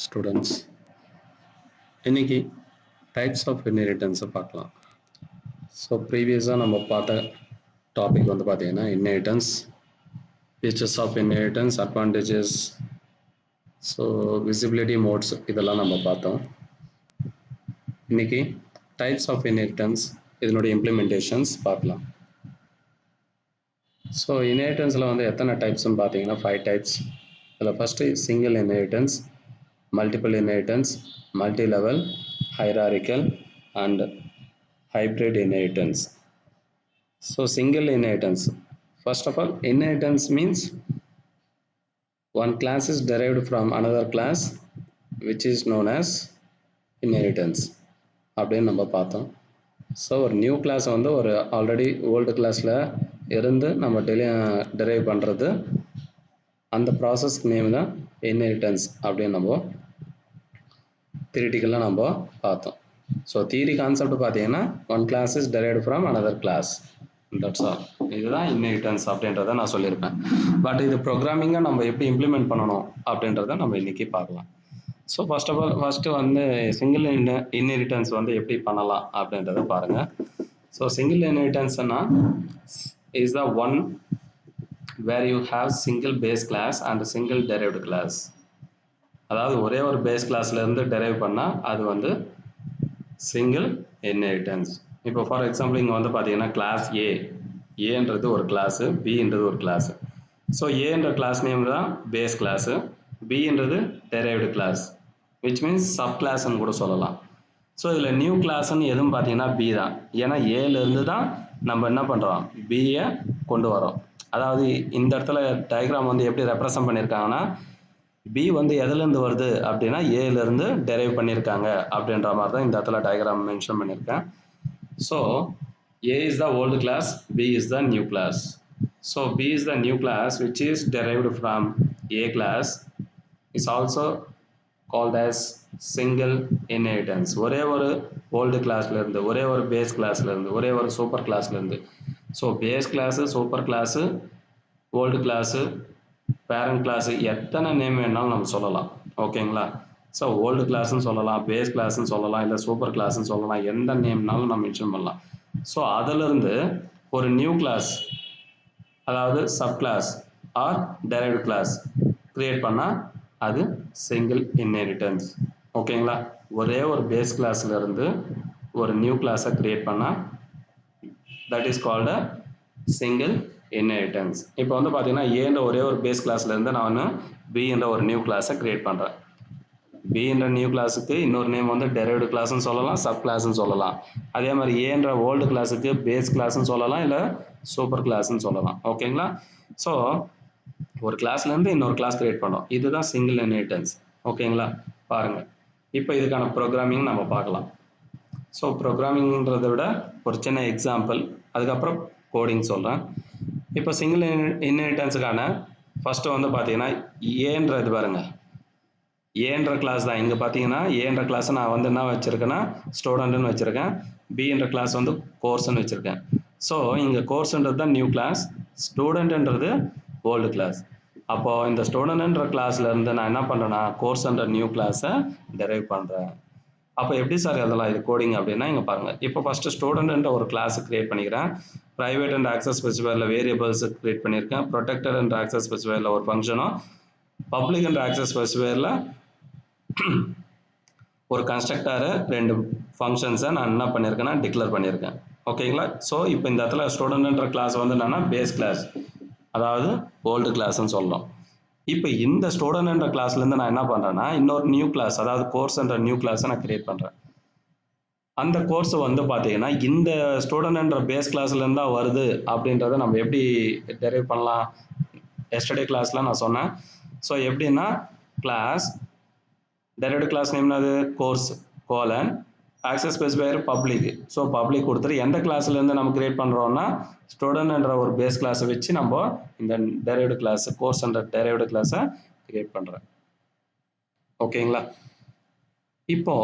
Students இன்னைக்கு types of இன்ஹெரிட்டன்ஸை பார்க்கலாம். So ப்ரீவியஸாக நம்ம பார்த்த டாபிக் வந்து பார்த்தீங்கன்னா inheritance, features of inheritance, advantages, so visibility modes இதெல்லாம் நம்ம பார்த்தோம். இன்னைக்கு டைப்ஸ் ஆஃப் இன்ஹெரிட்டன்ஸ் இதனுடைய இம்ப்ளிமெண்டேஷன்ஸ் பார்க்கலாம். ஸோ இன்ஹெரிட்டன்ஸில் வந்து எத்தனை டைப்ஸ்னு பார்த்தீங்கன்னா 5 டைப்ஸ். இதில் first single inheritance, multiple inheritance, multi-level, hierarchical and hybrid inheritance. So single inheritance. First of all, inheritance means one class is derived from another class which is known as inheritance. அப்படின்னு நம்ம பார்த்தோம். So ஒரு new class வந்து ஒரு already old கிளாஸில் இருந்து நம்ம derive பண்ணுறது, அந்த ப்ராசஸ்க்கு நேம் தான் இன்ஹெரிட்டன்ஸ் அப்படின்னு நம்ம தியரிட்டிக்கலாக நம்ம பார்த்தோம். ஸோ தியரி கான்செப்ட் பார்த்தீங்கன்னா one class is derived from another class, that's all. இதுதான் இன்ஹெரிட்டன்ஸ் அப்படின்றத நான் சொல்லியிருப்பேன். பட் இது ப்ரோக்ராமிங்காக நம்ம எப்படி இம்ப்ளிமெண்ட் பண்ணணும் அப்படின்றத நம்ம இன்னைக்கு பார்க்கலாம். ஸோ ஃபர்ஸ்ட் வந்து சிங்கிள் இன்ஹெரிட்டன்ஸ் வந்து எப்படி பண்ணலாம் அப்படின்றத பாருங்கள். ஸோ சிங்கிள் இன்ஹெரிட்டன்ஸ்னா is the one where you have single base class and single derived class. அதாவது ஒரே ஒரு பேஸ் கிளாஸ்ல இருந்து டெரைவ் பண்ணால் அது வந்து சிங்கிள் இன்ஹெரிட்டன்ஸ். இப்போ ஃபார் எக்ஸாம்பிள் இங்கே வந்து பார்த்தீங்கன்னா கிளாஸ் ஏன்றது ஒரு கிளாஸு, பின்றது ஒரு கிளாஸு. ஸோ ஏன்ற கிளாஸ் நேம் தான் பேஸ் கிளாஸு, பின்றது derived class, which means sub கிளாஸ்ன்னு கூட சொல்லலாம். ஸோ இதில் நியூ கிளாஸ்ன்னு எதுவும் பார்த்தீங்கன்னா பி தான். ஏன்னா ஏலேருந்து தான் நம்ம என்ன பண்ணுறோம், பியை கொண்டு வரோம். அதாவது இந்த இடத்துல டயக்ராம் வந்து எப்படி ரெப்ரசன்ட் பண்ணியிருக்காங்கன்னா, பி வந்து எதுலேருந்து வருது அப்படின்னா ஏலேருந்து டெரைவ் பண்ணியிருக்காங்க அப்படின்ற மாதிரி தான் இந்த இடத்துல டயக்ராம் மென்ஷன் பண்ணியிருக்கேன். So A is the old class, B is the new class. So B is the new class which is derived from A class, is also called as single inheritance. ஒரே ஒரு old கிளாஸ்லேருந்து, ஒரே ஒரு base கிளாஸ்லேருந்து, ஒரே ஒரு super கிளாஸ்லேருந்து. So base class, super class, old class, parent class, எத்தனை name வேணாலும் நம்ம சொல்லலாம். ஓகேங்களா? ஸோ ஓல்டு கிளாஸ்ன்னு சொல்லலாம், பேஸ் கிளாஸ்ன்னு சொல்லலாம், இல்லை சூப்பர் கிளாஸ்ன்னு சொல்லலாம், எந்த நேம்னாலும் நம்ம மென்ஷன் பண்ணலாம். ஸோ அதிலிருந்து ஒரு நியூ கிளாஸ், அதாவது sub class or derived class create பண்ணால் அது சிங்கிள் இன்ஹெரிட்டன்ஸ். ஓகேங்களா? ஒரே ஒரு பேஸ் கிளாஸ்ல இருந்து ஒரு நியூ கிளாஸை கிரியேட் பண்ணால் that is called a single inheritance. இப்போ வந்து பார்த்தீங்கன்னா ஏன்ற ஒரே ஒரு பேஸ் கிளாஸ்ல இருந்து நான் பி என்ற ஒரு நியூ கிளாஸை கிரியேட் பண்ணுறேன். பி என்ற நியூ கிளாஸுக்கு இன்னொரு நேம் வந்து டெரைவ்டு கிளாஸ்ன்னு சொல்லலாம், சப் கிளாஸ்ன்னு சொல்லலாம். அதே மாதிரி ஏன்ற ஓல்டு கிளாஸுக்கு பேஸ் கிளாஸ்ன்னு சொல்லலாம், இல்லை சூப்பர் கிளாஸ்ன்னு சொல்லலாம். ஓகேங்களா? ஸோ ஒரு கிளாஸ்லேருந்து இன்னொரு கிளாஸ் கிரியேட் பண்ணோம், இதுதான் சிங்கிள் இன்ஹெரிட்டன்ஸ். ஓகேங்களா? பாருங்க, இப்போ இதுக்கான ப்ரோக்ராமிங் நம்ம பார்க்கலாம். ஸோ ப்ரோக்ராமிங்கிறத விட ஒரு சின்ன எக்ஸாம்பிள், அதுக்கப்புறம் கோடிங் சொல்கிறேன். இப்போ சிங்கிள் இன்ஹெரிட்டன்ஸுக்கான ஃபர்ஸ்ட் வந்து பார்த்தீங்கன்னா ஏன்றது பாருங்க, ஏன்ற கிளாஸ் தான். இங்கே பார்த்தீங்கன்னா ஏன்ற கிளாஸ் நான் வந்து என்ன வச்சிருக்கேன்னா ஸ்டூடெண்ட்னு வச்சிருக்கேன், பின்ற கிளாஸ் வந்து கோர்ஸ்ன்னு வச்சிருக்கேன். ஸோ இங்கே கோர்ஸ்ன்றது தான் நியூ கிளாஸ், ஸ்டூடெண்ட்ன்றது ஓல்டு கிளாஸ். அப்போ இந்த ஸ்டூடெண்ட்ன்ற கிளாஸ்ல இருந்து நான் என்ன பண்றேன்னா கோர்ஸ்ன்ற நியூ கிளாஸை டெரைவ் பண்றேன். அப்போ எப்படி சார் எழுதலாம் இது கோடிங் அப்படின்னா, இங்க பாருங்க. இப்போ ஃபர்ஸ்ட் ஸ்டூடெண்ட்ன்ற ஒரு கிளாஸ் கிரியேட் பண்ணிக்கிறேன். பிரைவேட் அண்ட் ஆக்சஸ் ஸ்பெசிஃபையர்ல வேரியபிள்ஸ் கிரியேட் பண்ணியிருக்கேன். ப்ரொடெக்டட் அண்ட் ஆக்சஸ் ஸ்பெசிஃபையர்ல ஒரு ஃபங்க்ஷனும், பப்ளிக் அண்ட் ஆக்சஸ் ஸ்பெசிஃபையர்ல ஒரு கன்ஸ்ட்ரக்டர், ரெண்டு ஃபங்க்ஷன்ஸை நான் என்ன பண்ணியிருக்கேன்னா டிக்ளேர் பண்ணியிருக்கேன். ஓகேங்களா? ஸோ இப்போ இந்த இடத்துல ஸ்டூடெண்ட்ன்ற கிளாஸ் வந்து என்னன்னா பேஸ் கிளாஸ், அதாவது ஓல்டு கிளாஸ்ன்னு சொல்றோம். இப்போ இந்த ஸ்டூடெண்ட்ன்ற கிளாஸ்லேருந்து நான் என்ன பண்ணுறேன்னா இன்னொரு நியூ கிளாஸ், அதாவது கோர்ஸ்ன்ற நியூ கிளாஸை நான் கிரியேட் பண்ணுறேன். அந்த கோர்ஸ் வந்து பார்த்தீங்கன்னா இந்த ஸ்டூடெண்ட்ன்ற பேஸ் கிளாஸ்லேருந்து தான் வருது அப்படின்றத நம்ம எப்படி டெரைவ் பண்ணலாம், எஸ்டர்டே கிளாஸில் நான் சொன்னேன். ஸோ எப்படின்னா கிளாஸ் டெரைவ்டு கிளாஸ் நேம் என்னது, course colon, access specifier public. So public கொடுத்துட்டு எந்த கிளாஸ்லேருந்து நம்ம கிரியேட் பண்ணுறோம்னா ஸ்டூடெண்ட்ன்ற ஒரு பேஸ் கிளாஸை வச்சு நம்ம இந்த டெரைவ்டு கிளாஸ், கோர்ஸ்ன்ற டெரைவ்டு கிளாஸை கிரியேட் பண்ணுறேன். ஓகேங்களா? இப்போ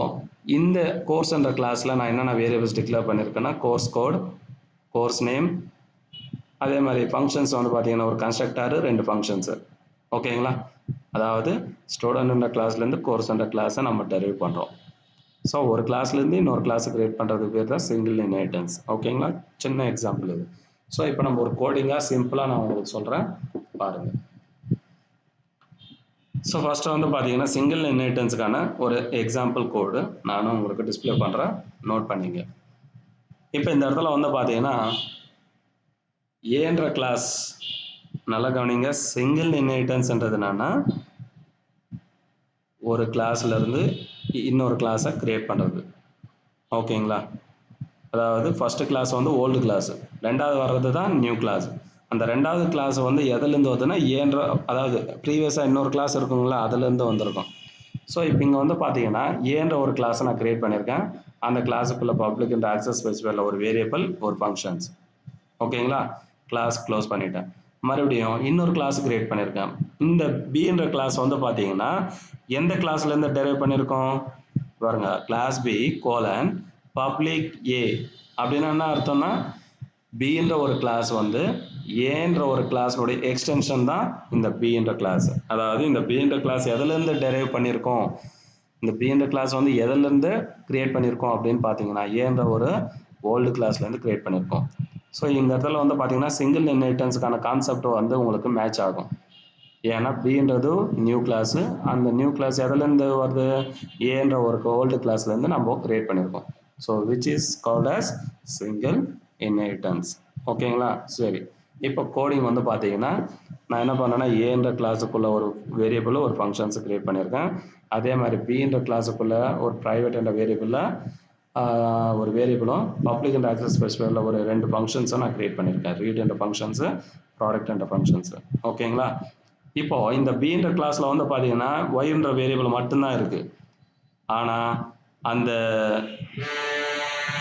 இந்த கோர்ஸ்ன்ற கிளாஸில் நான் என்னென்ன வேரியபிள்ஸ் டிக்ளேர் பண்ணியிருக்கேன்னா கோர்ஸ் கோட், கோர்ஸ் நேம், அதே மாதிரி ஃபங்க்ஷன்ஸ் வந்து பார்த்தீங்கன்னா ஒரு கன்ஸ்ட்ரக்டர், ரெண்டு ஃபங்க்ஷன்ஸு. ஓகேங்களா? அதாவது ஸ்டூடெண்ட் கிளாஸ்லேருந்து கோர்ஸ் கிளாஸை நம்ம டெரைவ் பண்ணுறோம். ஸோ ஒரு கிளாஸ்லேருந்து இன்னொரு கிளாஸ் கிரியேட் பண்ணுறதுக்கு பேர் தான் சிங்கிள் இன்ஹெரிட்டன்ஸ். ஓகேங்களா, சின்ன எக்ஸாம்பிள் இது. ஸோ இப்போ நம்ம ஒரு கோடிங்காக சிம்பிளாக நான் உங்களுக்கு சொல்கிறேன் பாருங்கள். ஸோ ஃபஸ்ட்டு வந்து பார்த்தீங்கன்னா சிங்கிள் இன்ஹெரிட்டன்ஸுக்கான ஒரு எக்ஸாம்பிள் கோடு நானும் உங்களுக்கு டிஸ்பிளே பண்ணுறேன், நோட் பண்ணிங்க. இப்போ இந்த இடத்துல வந்து பார்த்தீங்கன்னா ஏன்ற கிளாஸ், நல்லா கவனிங்க, சிங்கிள் இன்ஹெரிட்டன்ஸ்ன்றது என்னன்னா ஒரு கிளாஸ்ல இருந்து இன்னொரு கிளாஸை கிரியேட் பண்ணுறது. ஓகேங்களா, அதாவது ஃபர்ஸ்ட் கிளாஸ் வந்து ஓல்டு கிளாஸ், ரெண்டாவது வர்றது தான் நியூ கிளாஸ். அந்த ரெண்டாவது கிளாஸ் வந்து எதுலேருந்து வருதுன்னா ஏன்ற, அதாவது ப்ரீவியஸாக இன்னொரு கிளாஸ் இருக்குங்களா அதுலேருந்து வந்திருக்கும். ஸோ இப்போ இங்கே வந்து பார்த்தீங்கன்னா ஏன்ற ஒரு கிளாஸை நான் கிரியேட் பண்ணியிருக்கேன். அந்த கிளாஸுக்குள்ள பப்ளிக் அண்ட் ஆக்சஸ் ஸ்பெசிஃபைல ஒரு வேரியபிள், ஒரு ஃபங்க்ஷன்ஸ். ஓகேங்களா, கிளாஸ் க்ளோஸ் பண்ணிட்டேன். மறுபடியும் இன்னொரு கிளாஸ் கிரியேட் பண்ணியிருக்கேன். இந்த பின்ற கிளாஸ் வந்து பார்த்தீங்கன்னா எந்த கிளாஸ்லேருந்து டெரைவ் பண்ணியிருக்கோம் பாருங்க, கிளாஸ் பி கோலன் பப்ளிக் ஏ. அப்படின்னா என்ன அர்த்தம்னா பின்ற ஒரு கிளாஸ் வந்து ஏன்ற ஒரு கிளாஸோட எக்ஸ்டென்ஷன் தான் இந்த பின்ற கிளாஸ். அதாவது இந்த பின்ற கிளாஸ் எதுலேருந்து டெரைவ் பண்ணியிருக்கோம், இந்த பின்ற கிளாஸ் வந்து எதுலேருந்து கிரியேட் பண்ணியிருக்கோம் அப்படின்னு பார்த்தீங்கன்னா ஏன்ற ஒரு ஓல்டு கிளாஸ்லேருந்து கிரியேட் பண்ணியிருக்கோம். ஸோ இந்த இடத்துல வந்து பார்த்தீங்கன்னா சிங்கிள் இன்ஹெரிட்டன்ஸுக்கான கான்செப்ட் வந்து உங்களுக்கு மேட்ச் ஆகும். ஏன்னா பின்றது நியூ கிளாஸ், அந்த நியூ கிளாஸ் எதுலேருந்து வருது, ஏன்ற ஒரு ஓல்டு கிளாஸ்லேருந்து நம்ம கிரியேட் பண்ணியிருக்கோம். So which is called as single inheritance. ஓகேங்களா, சரி. இப்போ கோடிங் வந்து பார்த்தீங்கன்னா நான் என்ன பண்ணேன்னா ஏன்ற கிளாஸுக்குள்ள ஒரு வேரியபிள், ஒரு ஃபங்க்ஷன்ஸ் கிரியேட் பண்ணியிருக்கேன். அதே மாதிரி பின்ற கிளாஸுக்குள்ள ஒரு ப்ரைவேட் என்ற வேரியபிளில் ஒரு வேரியபிளும் பப்ளிக் அண்ட் ஆக்சஸ் ஸ்பெசிஃபைல ஒரு ரெண்டு ஃபங்க்ஷன்ஸும் நான் கிரியேட் பண்ணியிருக்கேன், ரீட் என்ற ஃபங்க்ஷன்ஸு, ப்ராடக்ட் என்ற ஃபங்க்ஷன்ஸு. ஓகேங்களா, இப்போ இந்த பின்ற கிளாஸ்ல வந்து பார்த்தீங்கன்னா ஒய்ன்ற வேரியபிள் மட்டும்தான் இருக்கு. ஆனால் அந்த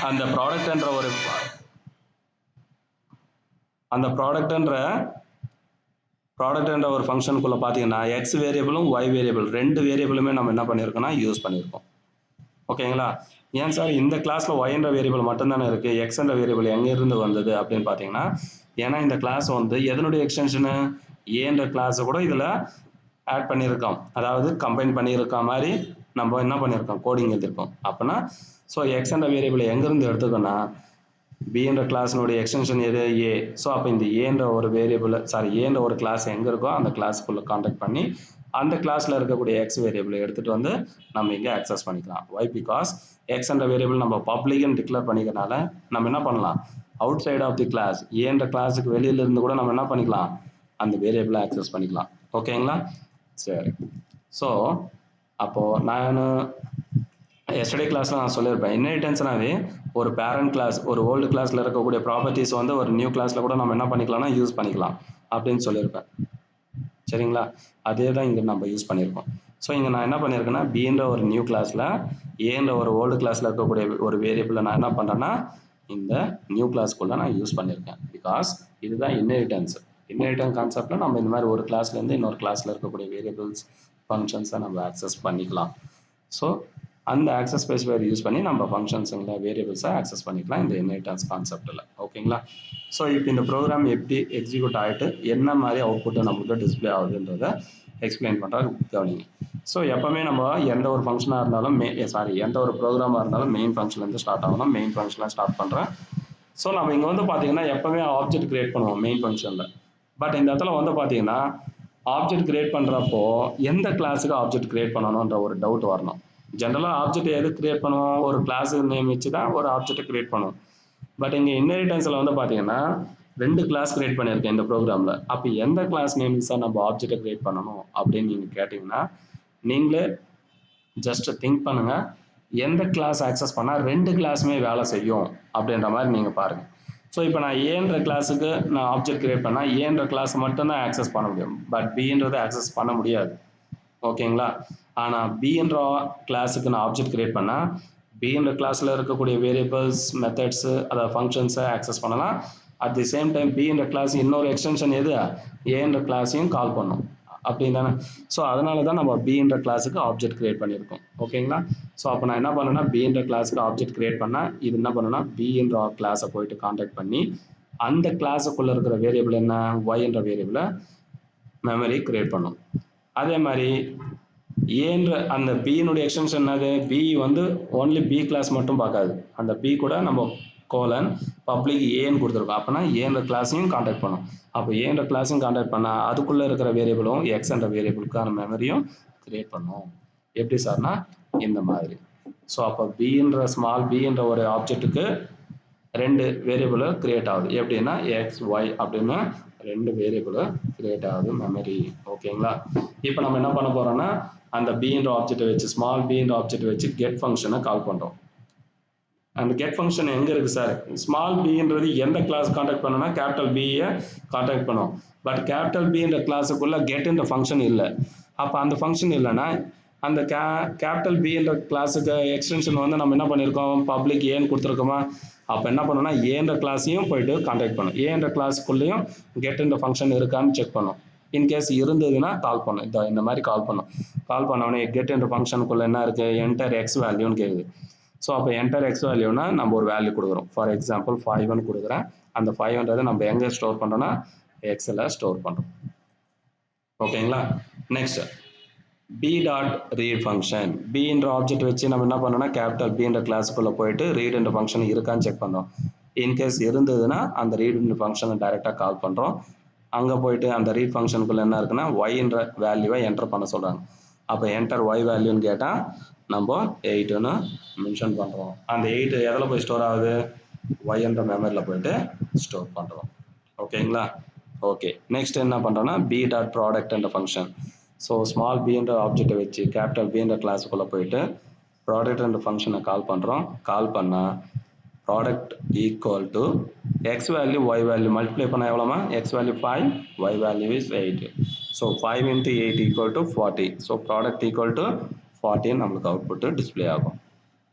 அந்த ப்ராடக்ட்ன்ற ஒரு ப்ராடக்ட்ன்ற ஒரு ஃபங்க்ஷனுக்குள்ள பார்த்தீங்கன்னா எக்ஸ் வேரியபிளும் ஒய் வேரியபிள் ரெண்டு வேரியபிளுமே நம்ம என்ன பண்ணியிருக்கோம்னா யூஸ் பண்ணியிருக்கோம். ஓகேங்களா, ஏன் சார் இந்த கிளாஸ்ல ஒய்ன்ற வேரியபிள் மட்டும்தானே இருக்கு, எக்ஸ்ன்ற வேரியபிள் எங்கேருந்து வந்தது அப்படின்னு பார்த்தீங்கன்னா, ஏன்னா இந்த கிளாஸ் வந்து எதனுடைய எக்ஸ்டென்ஷனு, ஏன்ற கிளாஸை கூட இதில் ஆட் பண்ணியிருக்கோம், அதாவது கம்பைன் பண்ணியிருக்க மாதிரி நம்ம என்ன பண்ணியிருக்கோம், கோடிங் எழுதியிருக்கோம். அப்படின்னா ஸோ எக்ஸ்ன்ற வேரியபிள் எங்கேருந்து எடுத்துக்கோன்னா பின்ற கிளாஸினுடைய எக்ஸ்டென்ஷன் எது, ஏ. ஸோ அப்போ இந்த ஏன்ற ஒரு வேரியபிள், ஏன்ற ஒரு கிளாஸ் எங்கே இருக்கோ அந்த கிளாஸுக்குள்ளே கான்டாக்ட் பண்ணி அந்த கிளாஸில் இருக்கக்கூடிய எக்ஸ் வேரியபிளை எடுத்துகிட்டு வந்து நம்ம இங்கே ஆக்சஸ் பண்ணிக்கலாம். ஒய் பிகாஸ் எக்ஸ்ன்ற வேரியபிள் நம்ம பப்ளிக்னு டிக்ளேர் பண்ணிக்கிறனால நம்ம என்ன பண்ணலாம், outside of the class, ஏன்ற கிளாஸுக்கு வெளியிலிருந்து கூட நம்ம என்ன பண்ணிக்கலாம், அந்த வேரியபிளை ஆக்சஸ் பண்ணிக்கலாம். ஓகேங்களா, சரி. ஸோ அப்போது நான் எஸ்டர்டே கிளாஸில் நான் சொல்லியிருப்பேன், இன்ஹெரிட்டன்ஸ்னாவே ஒரு பேரண்ட் கிளாஸ், ஒரு ஓல்டு கிளாஸில் இருக்கக்கூடிய ப்ராப்பர்ட்டிஸ் வந்து ஒரு நியூ கிளாஸில் கூட நம்ம என்ன பண்ணிக்கலாம்னா யூஸ் பண்ணிக்கலாம் அப்படின்னு சொல்லியிருப்பேன். சரிங்களா, அதே தான் இங்கே நம்ம யூஸ் பண்ணியிருக்கோம். ஸோ இங்கே நான் என்ன பண்ணியிருக்கேன்னா பின்ற ஒரு நியூ கிளாஸில் ஏன்ற ஒரு ஓல்டு கிளாஸில் இருக்கக்கூடிய ஒரு வேரியபிளை நான் என்ன பண்ணுறேன்னா இந்த நியூ கிளாஸ்க்குள்ளே நான் யூஸ் பண்ணியிருக்கேன். பிகாஸ் இதுதான் இன்ஹெரிட்டன்ஸ். இன்ஹெரிட்டன்ஸ் கான்செப்டில் நம்ம இந்த மாதிரி ஒரு கிளாஸ்லேருந்து இன்னொரு கிளாஸில் இருக்கக்கூடிய வேரியபிள்ஸ், ஃபங்க்ஷன்ஸை நம்ம ஆக்சஸ் பண்ணிக்கலாம். ஸோ அந்த ஆக்சஸ் ஸ்பெசிஃபையர் யூஸ் பண்ணி நம்ம ஃபங்க்ஷன்ஸுங்கள வேரியபிள்ஸை ஆக்சஸ் பண்ணிக்கலாம் இந்த இன்ஹெரிட்டன்ஸ் கான்செப்டில். ஓகேங்களா, ஸோ இப்போ இந்த ப்ரோக்ராம் எப்படி எக்ஸிக்யூட் ஆகிட்டு என்ன மாதிரி அவுட்புட்டு நமக்கு டிஸ்பிளே ஆகுதுன்றத எக்ஸ்பிளைன் பண்ணுற கவனிங்க. ஸோ எப்போவுமே நம்ம எந்த ஒரு ஃபங்க்ஷனாக இருந்தாலும் எந்த ஒரு ப்ரோக்ராமாக இருந்தாலும் மெயின் ஃபங்க்ஷன்லேருந்து ஸ்டார்ட் ஆகணும். மெயின் ஃபங்க்ஷனில் ஸ்டார்ட் பண்ணுறேன். ஸோ நம்ம இங்கே வந்து பார்த்தீங்கன்னா எப்போவுமே ஆப்ஜெக்ட் கிரியேட் பண்ணுவோம் மெயின் ஃபங்க்ஷனில். பட் இந்த இடத்துல வந்து பார்த்தீங்கன்னா ஆப்ஜெக்ட் கிரியேட் பண்ணுறப்போ எந்த கிளாஸுக்கு ஆப்ஜெக்ட் கிரியேட் பண்ணணுன்ற ஒரு டவுட் வரணும். ஜென்ரலாக ஆப்ஜெக்ட் எது கிரியேட் பண்ணுவோம், ஒரு கிளாஸ் நேம் வச்சு தான் ஒரு ஆப்ஜெக்ட் கிரியேட் பண்ணுவோம். பட் இங்கே இன்ஹெரிட்டன்ஸில் வந்து பார்த்தீங்கன்னா ரெண்டு கிளாஸ் கிரியேட் பண்ணியிருக்கேன் இந்த ப்ரோக்ராமில். அப்போ எந்த கிளாஸ் நேம் சார் நம்ம ஆப்ஜெக்டை கிரியேட் பண்ணணும் அப்படின்னு நீங்கள் கேட்டிங்கன்னா நீங்களே ஜஸ்ட் திங்க் பண்ணுங்கள், எந்த கிளாஸ் ஆக்சஸ் பண்ணால் ரெண்டு கிளாஸுமே வேலை செய்யும் அப்படின்ற மாதிரி நீங்கள் பாருங்கள். ஸோ இப்போ நான் ஏன்ற கிளாஸுக்கு நான் ஆப்ஜெக்ட் கிரியேட் பண்ணால் ஏன்ற கிளாஸ் மட்டும்தான் ஆக்சஸ் பண்ண முடியும், பட் பின்றதை ஆக்சஸ் பண்ண முடியாது. ஓகேங்களா, ஆனால் பின்ற கிளாஸுக்கு நான் ஆப்ஜெக்ட் கிரியேட் பண்ணால் பின்ற கிளாஸில் இருக்கக்கூடிய வேரியபிள்ஸ், மெத்தட்ஸு, அதாவது ஃபங்க்ஷன்ஸை ஆக்சஸ் பண்ணலாம். அட் தி சேம் டைம் பின்ற கிளாஸ் இன்னொரு எக்ஸ்டென்ஷன் எது, ஏன்ற கிளாஸையும் கால் பண்ணும் அப்படின்னு தானே. ஸோ அதனால தான் நம்ம பின்ற கிளாஸுக்கு ஆப்ஜெக்ட் கிரியேட் பண்ணியிருக்கோம். ஓகேங்களா, ஸோ அப்போ நான் என்ன பண்ணேன்னா பின்ற கிளாஸுக்கு ஆப்ஜெக்ட் கிரியேட் பண்ணால் இது என்ன பண்ணுன்னா பின்ற கிளாஸை போயிட்டு கான்டாக்ட் பண்ணி அந்த கிளாஸுக்குள்ளே இருக்கிற வேரியபிள் என்ன, ஒய்ன்ற வேரியபிளை மெமரி கிரியேட் பண்ணும். அதே மாதிரி ஏன்ற அந்த பியினுடைய எக்ஸ்டென்ஷன் என்னது, பி வந்து ஓன்லி பி கிளாஸ் மட்டும் பார்க்காது, அந்த பி கூட நம்ம கோலன் பப்ளிக் ஏன்னு கொடுத்துருக்கோம். அப்போனா ஏன்ற கிளாஸையும் கான்டாக்ட் பண்ணும். அப்போ ஏன்ற கிளாஸையும் கான்டாக்ட் பண்ணால் அதுக்குள்ளே இருக்கிற வேரியபிளும் எக்ஸ் என்ற வேரியபிளுக்கான மெமரியும் கிரியேட் பண்ணும். எப்படி சார்னா இந்த மாதிரி. ஸோ அப்போ பின்ற ஸ்மால் பின்ற ஒரு ஆப்ஜெக்ட்டுக்கு 2 வேரியபிள் கிரியேட் ஆகுது. எப்படின்னா எக்ஸ் ஒய் அப்படின்னு 2 வேரியபிள் கிரியேட் ஆகுது மெமரி. ஓகேங்களா? இப்போ நம்ம என்ன பண்ண போறோம்னா அந்த பின்ற ஆப்ஜெக்டை வச்சு ஸ்மால் பின்ற ஆப்ஜெக்ட் வச்சு கெட் ஃபங்க்ஷனை கால் பண்றோம். அந்த கெட் ஃபங்க்ஷன் எங்க இருக்கு சார்? ஸ்மால் பின்றது எந்த கிளாஸ் கான்டாக்ட் பண்ணனா கேபிட்டல் பியை கான்டாக்ட் பண்ணும். பட் கேபிட்டல் பின்ற கிளாஸுக்குள்ள கெட்ன்ற ஃபங்க்ஷன் இல்லை. அப்போ அந்த ஃபங்க்ஷன் இல்லைன்னா அந்த கேபிட்டல் பின்ற கிளாஸுக்கு எக்ஸ்டென்ஷன் வந்து நம்ம என்ன பண்ணியிருக்கோம், பப்ளிக் ஏன்னு கொடுத்துருக்கோமா. அப்போ என்ன பண்ணணும்னா ஏன்ற கிளாஸையும் போயிட்டு கான்டாக்ட் பண்ணும். ஏன்ற கிளாஸுக்குள்ளேயும் கெட்ன்ற ஃபங்க்ஷன் இருக்கான்னு செக் பண்ணும். இன்கேஸ் இருந்ததுன்னா கால் பண்ணும். இந்த மாதிரி கால் பண்ணும். கால் பண்ணோடனே கெட்ன்ற ஃபங்க்ஷனுக்குள்ள என்ன இருக்கு, என்டர் எக்ஸ் வேல்யூன்னு கேட்குது. ஸோ அப்போ என்டர் எக்ஸ் வேல்யூனா நம்ம ஒரு வேல்யூ கொடுக்குறோம். ஃபார் எக்ஸாம்பிள் 5 கொடுக்குறேன். அந்த 5ன்றதை நம்ம எங்கே ஸ்டோர் பண்ணுறோம்னா எக்ஸில் ஸ்டோர் பண்ணுறோம். ஓகேங்களா? Next B dot read function. பின்ற ஆப்ஜெக்ட் வச்சு நம்ம என்ன பண்ணோம்னா கேபிட்டல் பின்ற கிளாஸுக்குள்ளே போயிட்டு ரீட்ன்ற ஃபங்க்ஷன் இருக்கான்னு செக் பண்ணுறோம். இன்கேஸ் இருந்ததுன்னா அந்த ரீட்ன்ற ஃபங்க்ஷனை டைரெக்டாக கால் பண்ணுறோம். அங்கே போயிட்டு அந்த ரீட் ஃபங்க்ஷனுக்குள்ளே என்ன இருக்குன்னா ஒய்ன்ற வேல்யூவை என்டர் பண்ண சொல்கிறாங்க. அப்போ என்டர் ஒய் வேல்யூன்னு கேட்டால் நம்ம 8ன்னு மென்ஷன் பண்ணுறோம். அந்த 8 எதில் போய் ஸ்டோர் ஆகுது, ஒய்ன்ற மெமரியில் போயிட்டு ஸ்டோர் பண்ணுறோம். ஓகேங்களா? ஓகே. நெக்ஸ்ட் என்ன பண்ணுறோன்னா பி டாட் ப்ராடக்ட்ன்ற ஃபங்க்ஷன். ஸோ ஸ்மால் பின்ற ஆப்ஜெக்டை வச்சு கேபிட்டல் பின்ற கிளாஸுக்குள்ளே போயிட்டு ப்ராடக்ட்ன்ற ஃபங்க்ஷனை கால் பண்ணுறோம். கால் பண்ணால் product equal to X value Y value multiply பண்ணால் எவ்வளோமா, X value 5, Y value is 8. So 5 into 8 equal to 40. So product equal to 40 நம்மளுக்கு அவுட்புட்டு டிஸ்பிளே ஆகும்.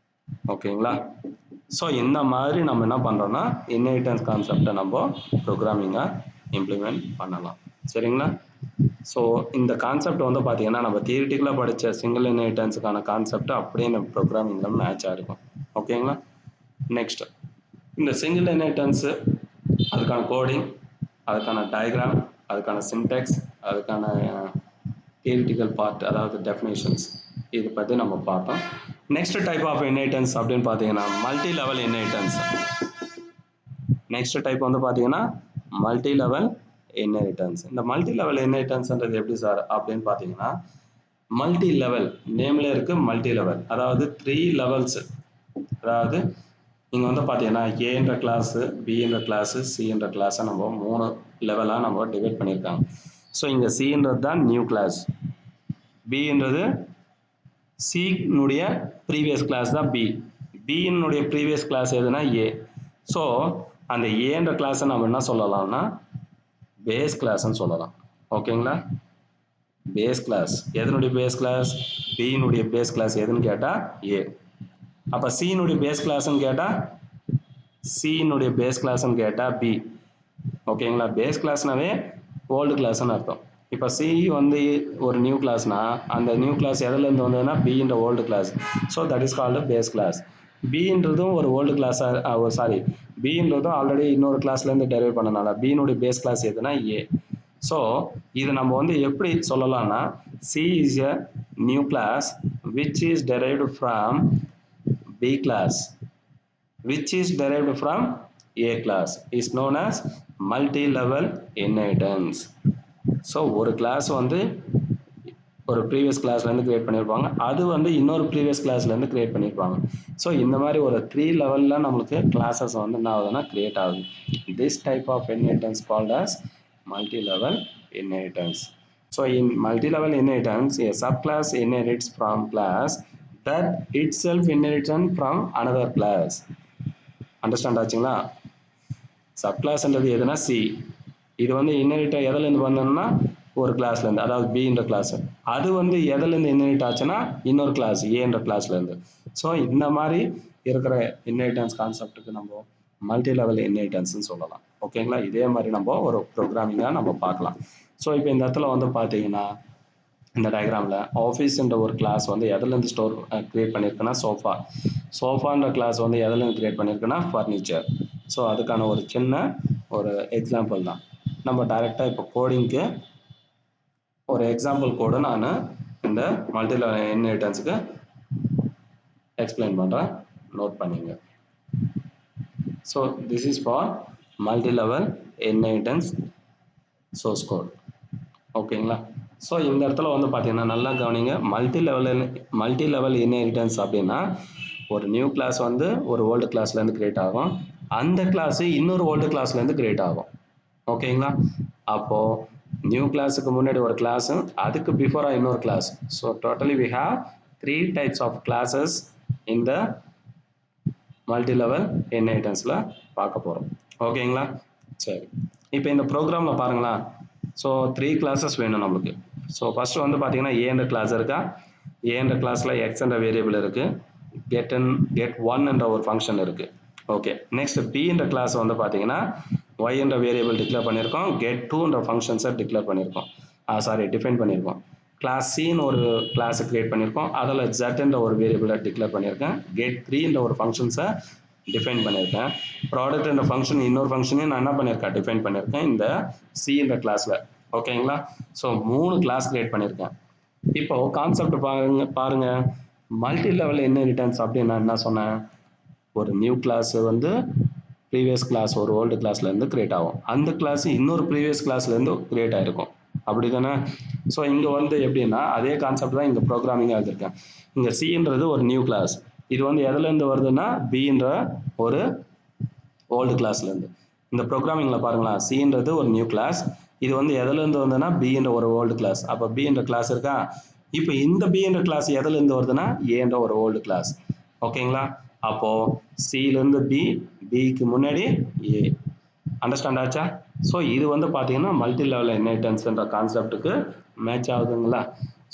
ஓகேங்களா? ஸோ இந்த மாதிரி நம்ம என்ன பண்ணுறோம்னா இன்ஹெரிட்டன்ஸ் கான்செப்டை நம்ம ப்ரோக்ராமிங்காக இம்ப்ளிமெண்ட் பண்ணலாம். சரிங்களா? ஸோ இந்த கான்செப்ட் வந்து பார்த்தீங்கன்னா நம்ம தியரிட்டிக்கலாக படித்த சிங்கிள் இன்ஹெரிட்டன்ஸுக்கான கான்செப்ட் அப்படியே நம்ம ப்ரோக்ராமிங்கில் மேட்சாக இருக்கும். ஓகேங்களா? நெக்ஸ்ட் இந்த சிங்கிள் இன்ஹெரிட்டன்ஸு அதுக்கான கோடிங், அதுக்கான டயக்ராம், அதுக்கான சின்டெக்ஸ், அதுக்கான தியரிட்டிக்கல் பார்ட் அதாவது டெஃபினேஷன்ஸ் இது பற்றி நம்ம பார்த்தோம். நெக்ஸ்ட் டைப் ஆஃப் இன்ஹெரிட்டன்ஸ் அப்படின்னு பார்த்தீங்கன்னா multi level inheritance. Next type வந்து பார்த்தீங்கன்னா மல்டி லெவல் இன்ஹெரிட்டன்ஸ். இந்த மல்டி லெவல் இன்ஹெரிட்டன்ஸ்ன்றது எப்படி சார் அப்படின்னு பார்த்தீங்கன்னா மல்டி லெவல் நேம்ல இருக்கு மல்டி லெவல், அதாவது 3 லெவல்ஸ். அதாவது இங்கே வந்து பார்த்தீங்கன்னா ஏன்ற கிளாஸு, பின்ற கிளாஸு, சின்ற கிளாஸை நம்ம 3 லெவலாக நம்ம டிவைட் பண்ணியிருக்காங்க. ஸோ இங்கே சின்றது தான் நியூ கிளாஸ், பின்றது சினுடைய ப்ரீவியஸ் கிளாஸ் தான் பி, பின்னுடைய ப்ரீவியஸ் கிளாஸ் எதுனா ஏ. ஸோ அந்த ஏன்ற கிளாஸை நம்ம என்ன சொல்லலாம்னா பேஸ் கிளாஸ்ன்னு சொல்லலாம். ஓகேங்களா? பேஸ் கிளாஸ் எதனுடைய பேஸ் கிளாஸ், பின்னுடைய பேஸ் கிளாஸ் எதுன்னு கேட்டால் ஏ. அப்போ சினுடைய பேஸ் கிளாஸ்ன்னு கேட்டால் சினுடைய பேஸ் கிளாஸ்ன்னு கேட்டால் பி. ஓகேங்களா? பேஸ் கிளாஸ்னாவே ஓல்டு கிளாஸ்ன்னு அர்த்தம். இப்போ சி வந்து ஒரு நியூ கிளாஸ்னா அந்த நியூ கிளாஸ் எதுலேருந்து வந்ததுன்னா பின்ற old class. So that is called base class. பின்றதும் ஒரு ஓல்டு கிளாஸாக சாரி பின்றதும் ஆல்ரெடி இன்னொரு கிளாஸ்லேருந்து டெரைவ் பண்ணனால பினுடைய பேஸ் கிளாஸ் எதுனா ஏ. ஸோ இது நம்ம வந்து எப்படி சொல்லலாம்னா C is a new class which is derived from B class which is derived from A class is known as multi-level inheritance. So ஒரு கிளாஸ் வந்து ஒரு ப்ரீவியஸ் கிளாஸ்லேருந்து கிரியேட் பண்ணியிருப்பாங்க, அது வந்து இன்னொரு ப்ரீவியஸ் கிளாஸ்லேருந்து கிரியேட் பண்ணியிருப்பாங்க. ஸோ இந்த மாதிரி ஒரு 3 லெவலில் நம்மளுக்கு கிளாஸஸ் வந்து என்ன ஆகுதுன்னா கிரியேட் ஆகுது. This type of inheritance called as multi-level inheritance. So in multi-level inheritance a subclass inherits from class that itself inherited from another class. Understand ஆச்சுங்களா? சப்கிளாஸ்ன்றது எதுனா சி, இது வந்து இன்ஹெரிட் எதுலேருந்து வந்தோம்னா ஒரு கிளாஸ்லேருந்து, அதாவது பின்ற கிளாஸ். அது வந்து எதுலேருந்து இன்ஹெரிட் ஆச்சுன்னா இன்னொரு கிளாஸ் ஏன்ற கிளாஸ்லேருந்து. ஸோ இந்த மாதிரி இருக்கிற இன்ஹெரிட்டன்ஸ் கான்செப்ட்டுக்கு நம்ம மல்டி லெவல் இன்ஹெரிட்டன்ஸ்னு சொல்லலாம். ஓகேங்களா? இதே மாதிரி நம்ம ஒரு ப்ரோக்ராமிங்காக நம்ம பார்க்கலாம். ஸோ இப்போ இந்த இடத்துல வந்து பார்த்தீங்கன்னா இந்த டயக்ராமில் ஆஃபீஸ்ன்ற ஒரு கிளாஸ் வந்து எதுலேருந்து கிரியேட் பண்ணியிருக்குன்னா சோஃபா. சோஃபான்ற கிளாஸ் வந்து எதுலேருந்து கிரியேட் பண்ணியிருக்குன்னா ஃபர்னிச்சர். ஸோ அதுக்கான ஒரு சின்ன ஒரு எக்ஸாம்பிள் தான். நம்ம டைரெக்டாக இப்போ கோடிங்க்கு ஒரு எக்ஸாம்பிள் கோடு நான் இந்த மல்டி லெவல் இன்ஹெரிட்டன்ஸுக்கு எக்ஸ்பிளைன் பண்ணுறேன், நோட் பண்ணிங்க. So this is for multi level inheritance source code. ஓகேங்களா? ஸோ இந்த இடத்துல வந்து பார்த்தீங்கன்னா நல்லா கவனிங்க. மல்டி லெவல் இன்ஹெரிட்டன்ஸ் அப்படின்னா ஒரு நியூ கிளாஸ் வந்து ஒரு ஓல்டு கிளாஸ்லேருந்து கிரியேட் ஆகும், அந்த கிளாஸ் இன்னொரு ஓல்டு கிளாஸ்லேருந்து கிரியேட் ஆகும். ஓகேங்களா? அப்போது நியூ கிளாஸுக்கு முன்னாடி ஒரு கிளாஸு, அதுக்கு பிஃபோராக இன்னொரு class. So totally we have 3 types of classes இந்த மல்டி லெவல் இன்ஹெரிட்டன்ஸில் பார்க்க போகிறோம். ஓகேங்களா? சரி, இப்போ இந்த ப்ரோக்ராமில் பாருங்களா. ஸோ 3 classes வேணும் நம்மளுக்கு. ஸோ ஃபஸ்ட்டு வந்து பார்த்தீங்கன்னா ஏன்ற கிளாஸ் இருக்கா, ஏன்ற கிளாஸில் எக்ஸ் என்ற வேரியபிள் இருக்குது, get ஒன் என்ற ஒரு ஃபங்க்ஷன் இருக்குது. ஓகே, நெக்ஸ்ட் பி என்ற கிளாஸ் வந்து பார்த்தீங்கன்னா ஒய் என்ற வேரியபிள் டிக்ளேர் பண்ணியிருக்கோம், get டூ என்ற ஃபங்க்ஷன்ஸை டிக்ளேர் பண்ணியிருக்கோம், டிஃபைன் பண்ணியிருக்கோம். கிளாஸ் சின்னு ஒரு கிளாஸை கிரியேட் பண்ணியிருக்கோம், அதில் z என்ற ஒரு வேரியபிளை டிக்ளேர் பண்ணியிருக்கேன், get த்ரீ என்ற ஒரு ஃபங்க்ஷன்ஸை டிஃபைன் பண்ணியிருக்கேன், ப்ராடக்ட் என்ற ஃபங்க்ஷன் இன்னொரு ஃபங்க்ஷனையும் நான் என்ன பண்ணியிருக்கேன், டிஃபைன் பண்ணியிருக்கேன் இந்த சி என்ற கிளாஸில். ஓகேங்களா? ஸோ 3 கிளாஸ் கிரியேட் பண்ணியிருக்கேன். இப்போ கான்செப்ட் பாருங்க. மல்டி லெவல் இன்ஹெரிட்டன்ஸ் அப்படின்னு நான் என்ன சொன்னேன், ஒரு நியூ கிளாஸ் வந்து ப்ரீவியஸ் கிளாஸ் ஒரு ஓல்டு கிளாஸ்லேருந்து கிரியேட் ஆகும், அந்த கிளாஸ் இன்னொரு ப்ரீவியஸ் கிளாஸ்லேருந்து கிரியேட் ஆகிருக்கும், அப்படி தானே? ஸோ இங்கே வந்து எப்படின்னா அதே கான்செப்ட் தான் இங்கே ப்ரோக்ராமிங்காக எழுதியிருக்கேன். இங்கே சின்றது ஒரு நியூ கிளாஸ், இது வந்து எதுலேருந்து வருதுன்னா பின்ற ஒரு ஓல்டு கிளாஸ்லேருந்து. இந்த ப்ரோக்ராமிங்கில் பாருங்களா, சின்றது ஒரு நியூ கிளாஸ், இது வந்து எதுலேருந்து வந்ததுன்னா பின்ற ஒரு ஓல்டு கிளாஸ். அப்போ பின்ற கிளாஸ் இருக்கா, இப்போ இந்த பின்ற கிளாஸ் எதுலேருந்து வருதுன்னா ஏன்ற ஒரு ஓல்டு கிளாஸ். ஓகேங்களா? அப்போது சிலேருந்து பிக்கு முன்னாடி ஏ. அண்டர்ஸ்டாண்ட் ஆச்சா? ஸோ இது வந்து பார்த்தீங்கன்னா மல்டி லெவல் இன்ஹெரிட்டன்ஸ்ன்ற கான்செப்ட்டுக்கு மேட்ச் ஆகுதுங்களா?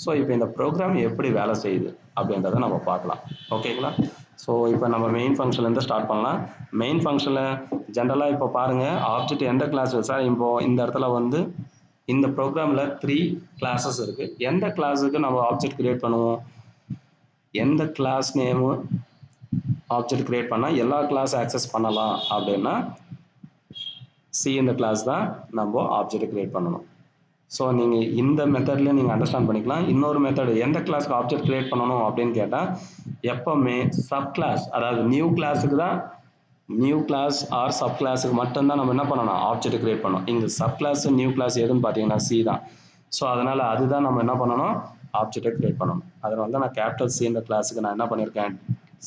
ஸோ இப்போ இந்த ப்ரோக்ராம் எப்படி வேலை செய்யுது அப்படின்றத நம்ம பார்க்கலாம். ஓகேங்களா? ஸோ இப்போ நம்ம மெயின் ஃபங்க்ஷன்லேருந்து ஸ்டார்ட் பண்ணலாம். மெயின் ஃபங்க்ஷனில் ஜென்ரலாக இப்போ பாருங்கள், ஆப்ஜெக்ட் எந்த கிளாஸ் சார், இப்போ இந்த இடத்துல வந்து இந்த ப்ரோக்ராமில் 3 classes இருக்குது. எந்த கிளாஸுக்கு நம்ம ஆப்ஜெக்ட் கிரியேட் பண்ணுவோம், எந்த கிளாஸ் நேமு ஆப்ஜெக்ட் கிரியேட் பண்ணால் எல்லா கிளாஸ் ஆக்சஸ் பண்ணலாம் அப்படின்னா சி இந்த கிளாஸ் தான் நம்ம ஆப்ஜெக்ட் கிரியேட் பண்ணணும். ஸோ நீங்கள் இந்த மெத்தட்லேயே நீங்கள் அண்டர்ஸ்டாண்ட் பண்ணிக்கலாம். இன்னொரு மெத்தட், எந்த கிளாஸ்க்கு ஆப்ஜெக்ட் கிரியேட் பண்ணணும் அப்படின்னு கேட்டால் எப்போவுமே சப் கிளாஸ், அதாவது நியூ கிளாஸுக்கு தான், நியூ கிளாஸ் ஆர் சப் கிளாஸுக்கு மட்டும்தான் நம்ம என்ன பண்ணணும், ஆப்ஜெக்ட் கிரியேட் பண்ணணும். இங்கே சப் கிளாஸ் நியூ கிளாஸ் எதுன்னு பார்த்தீங்கன்னா சி தான். ஸோ அதனால் அதுதான் நம்ம என்ன பண்ணணும், ஆப்ஜெக்டை கிரியேட் பண்ணணும். அதனால தான் நான் கேபிட்டல் சின்ற கிளாஸுக்கு நான் என்ன பண்ணியிருக்கேன்,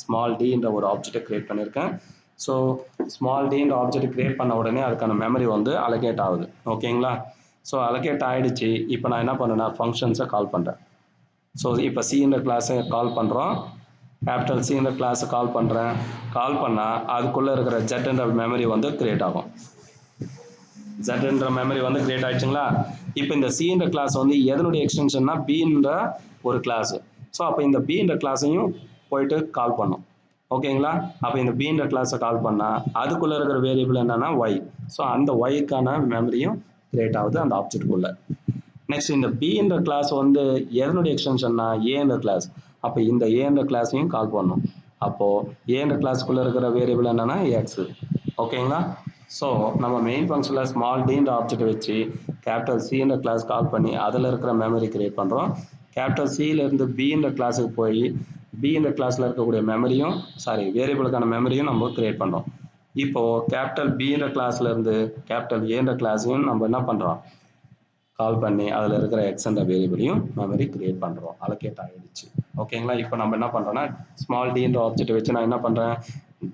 ஸ்மால் டின்ற ஒரு ஆப்ஜெக்டை கிரியேட் பண்ணியிருக்கேன். ஸோ ஸ்மால் டின்ற ஆப்ஜெக்ட் கிரியேட் பண்ண உடனே அதுக்கான மெமரி வந்து அலோகேட் ஆகுது. ஓகேங்களா? ஸோ அலோகேட் ஆகிடுச்சு. இப்போ நான் என்ன பண்ணேன்னா ஃபங்க்ஷன்ஸை கால் பண்ணுறேன். ஸோ இப்போ சின்ற கிளாஸை கால் பண்ணுறோம், கேபிட்டல் சின்ற கிளாஸை கால் பண்ணுறேன். கால் பண்ணால் அதுக்குள்ளே இருக்கிற ஜெட்ன்ற மெமரி வந்து கிரியேட் ஆகும். ஜெட்ன்ற மெமரி வந்து கிரியேட் ஆகிடுச்சுங்களா? இப்போ இந்த சின்ற கிளாஸ் வந்து எதனுடைய எக்ஸ்டென்ஷன்னா பின்ற ஒரு கிளாஸு. ஸோ அப்போ இந்த பின்ற கிளாஸையும் போயிட்டு கால் பண்ணும். ஓகேங்களா? அப்போ இந்த பின்ற கிளாஸை கால் பண்ணால் அதுக்குள்ளே இருக்கிற வேரியபிள் என்னன்னா ஒய். ஸோ அந்த ஒய்க்கான மெமரியும் கிரியேட் ஆகுது அந்த ஆப்ஜெக்டுக்குள்ளே. நெக்ஸ்ட் இந்த பின்ற கிளாஸ் வந்து எதனுடைய எக்ஸ்டென்ஷன்னா ஏன்ற கிளாஸ். அப்போ இந்த ஏன்ற கிளாஸையும் கால் பண்ணும். அப்போது ஏன்ற கிளாஸுக்குள்ளே இருக்கிற வேரியபிள் என்னன்னா எக்ஸு. ஓகேங்களா? ஸோ நம்ம மெயின் ஃபங்க்ஷனில் ஸ்மால் டின்ற ஆப்ஜெக்ட் வச்சு கேபிட்டல் சின்ற கிளாஸ் கால் பண்ணி அதில் இருக்கிற மெமரி கிரியேட் பண்ணுறோம். கேபிட்டல் சியிலேருந்து பின்ற கிளாஸுக்கு போய் பின்ற கிளாஸில் இருக்கக்கூடிய மெமரியும் வேரியபிளுக்கான மெமரியும் நம்ம கிரியேட் பண்ணுறோம். இப்போது கேபிட்டல் பின்ற கிளாஸ்லேருந்து கேபிட்டல் ஏன்ற கிளாஸையும் நம்ம என்ன பண்ணுறோம், கால் பண்ணி அதில் இருக்கிற எக்ஸ்ன்ற வேரியபிளையும் மெமரி கிரியேட் பண்ணுறோம். அலோகேட் ஆகிடுச்சு. ஓகேங்களா? இப்போ நம்ம என்ன பண்ணுறோன்னா ஸ்மால் டின்ற ஆப்ஜெக்ட் வச்சு நான் என்ன பண்ணுறேன்,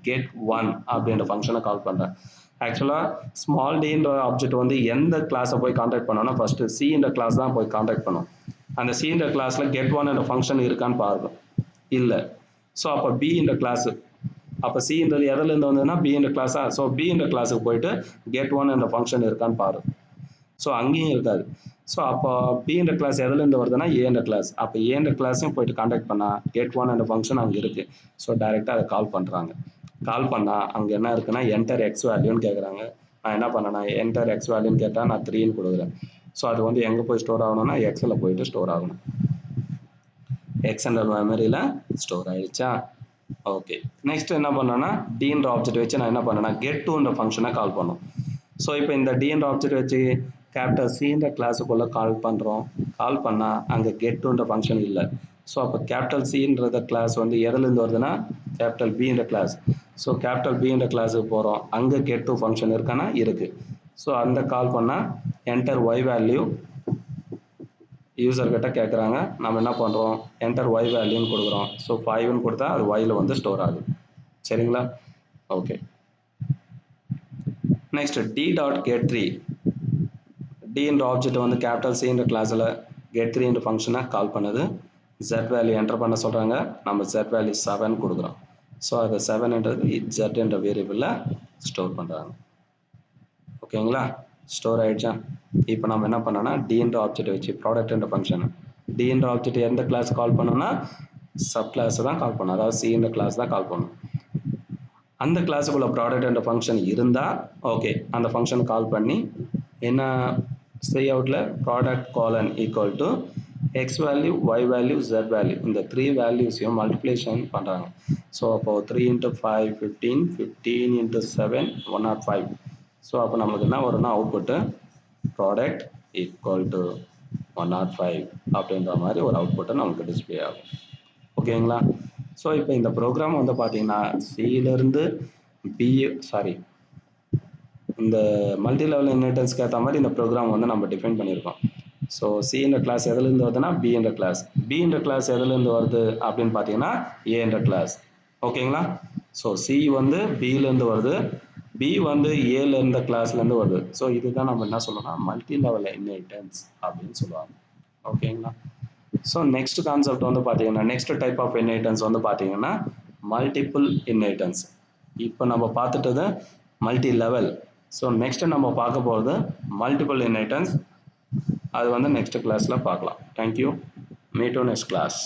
get ஒன் அப்படின்ற ஃபங்க்ஷனை கால் பண்ணுறேன். ஆக்சுவலாக ஸ்மால் டின்ற ஆப்ஜெக்ட் வந்து எந்த கிளாஸை போய் கான்டாக்ட் பண்ணோன்னா ஃபஸ்ட்டு சின்ற கிளாஸ் தான் போய் கான்டாக்ட் பண்ணும். அந்த சின்ற கிளாஸில் get ஒன் என்ற ஃபங்க்ஷன் இருக்கான்னு பாருங்க, இல்லை. ஸோ அப்போ பின்ற கிளாஸு, அப்போ சின்றது எதுலேருந்து வந்ததுன்னா பின்ற கிளாஸா. ஸோ பின்ற கிளாஸுக்கு போயிட்டு get ஒன் என்ற ஃபங்க்ஷன் இருக்கான்னு பாரு. ஸோ அங்கேயும் இருக்காது. ஸோ அப்போ பின்ற கிளாஸ் எதுலேருந்து வருதுன்னா ஏன்ற கிளாஸ். அப்போ ஏன்ற கிளாஸையும் போயிட்டு கான்டாக்ட் பண்ணால் get ஒன் என்ற ஃபங்க்ஷன் அங்கே இருக்குது. ஸோ டைரெக்டாக அதை கால் பண்ணுறாங்க. கால் பண்ணால் அங்கே என்ன இருக்குன்னா என்டர் எக்ஸ் வேல்யூன்னு கேட்குறாங்க. நான் என்ன பண்ணேன்னா என்டர் எக்ஸ் வேல்யூன்னு கேட்டால் நான் 3ன்னு கொடுக்குறேன். ஸோ அது வந்து எங்கே போய் ஸ்டோர் ஆகணும்னா எக்ஸில் போயிட்டு ஸ்டோர் ஆகணும். எக்ஸ்ன்ற மெமரியில் ஸ்டோர் ஆகிடுச்சா? ஓகே. நெக்ஸ்ட் என்ன பண்ணேன்னா டின்ற ஆப்ஜெக்ட் வச்சு நான் என்ன பண்ணேன்னா get டூன்ற ஃபங்க்ஷனை கால் பண்ணோம். ஸோ இப்போ இந்த டின்ற ஆப்ஜெக்ட் வச்சு கேபிட்டல் சின்ற கிளாஸுக்குள்ளே கால் பண்ணுறோம். கால் பண்ணால் அங்கே கெட்டுன்ற ஃபங்க்ஷன் இல்லை. ஸோ அப்போ கேபிட்டல் சின்றத கிளாஸ் வந்து எதுலேருந்து வருதுன்னா கேபிட்டல் பின்ற கிளாஸ். ஸோ கேபிட்டல் பின்ற கிளாஸுக்கு போகிறோம். அங்கே கெட் டு ஃபங்க்ஷன் இருக்கானா இருக்குது. ஸோ அந்த கால் பண்ணால் என்டர் ஒய் வேல்யூ யூசர் கிட்ட கேட்குறாங்க. நம்ம என்ன பண்ணுறோம், என்டர் ஒய் வேல்யூன்னு கொடுக்குறோம். ஸோ 5ன்னு கொடுத்தா அது ஒயில் வந்து ஸ்டோர் ஆகுது. சரிங்களா? Okay. Next D dot get 3. டின்ற ஆப்ஜெக்ட் வந்து கேபிட்டல் சின்ற கிளாஸில் கெட் 3ன்ற ஃபங்க்ஷனை கால் பண்ணுது. ஜெட் வேல்யூ என்டர் பண்ண சொல்கிறாங்க. நம்ம ஜெட் வேல்யூ 7 கொடுக்குறோம். ஸோ அது 7ன்றது ஜெட் என்ற வேரியபிளில் ஸ்டோர் பண்ணுறாங்க. ஓகேங்களா? ஸ்டோர் ஆயிடுச்சா? இப்போ நம்ம என்ன பண்ணோம்னா டின்ற ஆப்ஜெக்ட் வச்சு ப்ராடக்ட்ன்ற ஃபங்க்ஷன் டின்ற ஆப்ஜெக்ட் எந்த கிளாஸ் கால் பண்ணோம்னா சப் கிளாஸ் தான் கால் பண்ணணும். அதாவது சின்ற கிளாஸ் தான் கால் பண்ணணும். அந்த கிளாஸுக்குள்ள ப்ராடக்ட்ன்ற ஃபங்க்ஷன் இருந்தால் ஓகே, அந்த ஃபங்க்ஷன் கால் பண்ணி என்ன சி அவுட்ல product colon equal to X value Y value Z value இந்த 3 வேல்யூஸையும் மல்டிப்ளிகேஷன் பண்ணுறாங்க. ஸோ அப்போ 3 × 5 15 15 × 7 105. ஸோ அப்போ நமக்கு என்ன வரும்னா அவுட்புட்டு ப்ராடக்ட் ஈக்குவல் டு 105 அப்படின்ற மாதிரி ஒரு அவுட்புட்டை நமக்கு டிஸ்பிளே ஆகும். ஓகேங்களா? ஸோ இப்போ இந்த ப்ரோக்ராம் வந்து பார்த்தீங்கன்னா சியிலேருந்து இந்த மல்டி லெவல் இன்ஹெரிட்டன்ஸ்க்கு ஏற்ற மாதிரி இந்த ப்ரோக்ராம் வந்து நம்ம டிஃபைன் பண்ணியிருக்கோம். ஸோ சின்ற கிளாஸ் எதுலேருந்து வருதுன்னா பின்ற கிளாஸ். பின்ற கிளாஸ் எதுலேருந்து வருது அப்படின்னு பார்த்தீங்கன்னா ஏன்ற கிளாஸ். ஓகேங்களா? ஸோ சி வந்து பிலேருந்து வருது, பி வந்து ஏல இருந்த கிளாஸ்லேருந்து வருது. ஸோ இதுதான் நம்ம என்ன சொல்லணும்னா மல்டி லெவல் இன்ஹெரிட்டன்ஸ் அப்படின்னு சொல்லுவாங்க. ஓகேங்களா? ஸோ நெக்ஸ்ட் கான்செப்ட் வந்து பார்த்தீங்கன்னா நெக்ஸ்ட் டைப் ஆஃப் இன்ஹெரிட்டன்ஸ் வந்து பார்த்தீங்கன்னா மல்டிபிள் இன்ஹெரிட்டன்ஸ். இப்போ நம்ம பார்த்துட்டது மல்டி லெவல். ஸோ நெக்ஸ்ட் நம்ம பார்க்க போகிறது மல்டிபிள் இன்ஹெரிட்டன்ஸ். அது வந்து நெக்ஸ்ட் கிளாஸில் பார்க்கலாம். Thank you. Meet to next class.